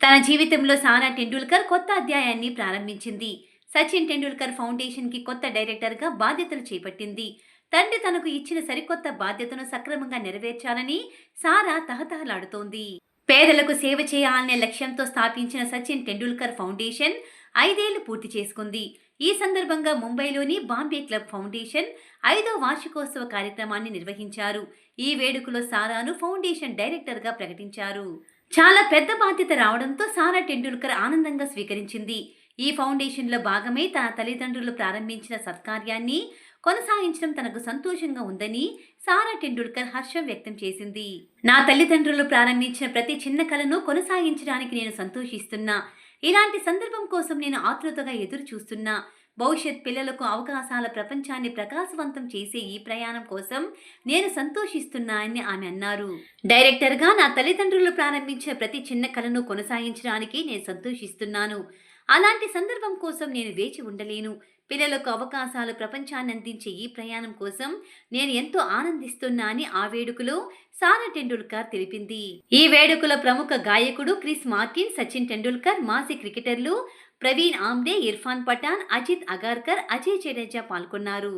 తన జీవితంలో సారా టెండూల్కర్ కొత్త అధ్యాయాన్ని ప్రారంభించింది. సచిన్ టెండూల్కర్ ఫౌండేషన్కి కొత్త డైరెక్టర్గా బాధ్యతలు చేపట్టింది. తండ్రి తనకు ఇచ్చిన సరికొత్త బాధ్యతను సక్రమంగా నెరవేర్చాలని సారా తహతహలాడుతోంది. పేదలకు సేవ చేయాలనే లక్ష్యంతో స్థాపించిన సచిన్ టెండూల్కర్ ఫౌండేషన్ 5 ఏళ్లు పూర్తి చేసుకుంది. ఈ సందర్భంగా ముంబైలోని బాంబే క్లబ్ ఫౌండేషన్ 5వ వార్షికోత్సవ కార్యక్రమాన్ని నిర్వహించారు. ఈ వేడుకలో సారాను ఫౌండేషన్ డైరెక్టర్గా ప్రకటించారు. చాలా పెద్ద బాధ్యత రావడంతో సారా టెండూల్కర్ ఆనందంగా స్వీకరించింది. ఈ ఫౌండేషన్లో భాగమై తన తల్లిదండ్రులు ప్రారంభించిన సత్కార్యాన్ని కొనసాగించడం తనకు సంతోషంగా ఉందని సారా టెండూల్కర్ హర్షం వ్యక్తం చేసింది. నా తల్లిదండ్రులు ప్రారంభించిన ప్రతి చిన్న కలను కొనసాగించడానికి నేను సంతోషిస్తున్నా. ఇలాంటి సందర్భం కోసం నేను ఆతృతగా ఎదురు చూస్తున్నా. భవిష్యత్ పిల్లలకు అవకాశాల ప్రపంచాన్ని ప్రకాశవంతం చేసే ఈ ప్రయాణం కోసం నేను సంతోషిస్తున్నా అని ఆమె అన్నారు. డైరెక్టర్గా నా తల్లిదండ్రులు ప్రారంభించిన ప్రతి చిన్న కలను కొనసాగించడానికి నేను సంతోషిస్తున్నాను. అలాంటి సందర్భం కోసం నేను వేచి ఉండలేను. పిల్లలకు అవకాశాలు ప్రపంచాన్ని అందించే ఈ ప్రయాణం కోసం నేను ఎంతో ఆనందిస్తున్నా అని ఆ వేడుకలో సారా టెండూల్కర్ తెలిపింది. ఈ వేడుకలో ప్రముఖ గాయకుడు క్రిస్ మార్టిన్, సచిన్ టెండూల్కర్, మాజీ క్రికెటర్లు ప్రవీణ్ ఆమ్రే, ఇర్ఫాన్ పఠాన్, అజిత్ అగార్కర్, అజయ్ జడేజా పాల్గొన్నారు.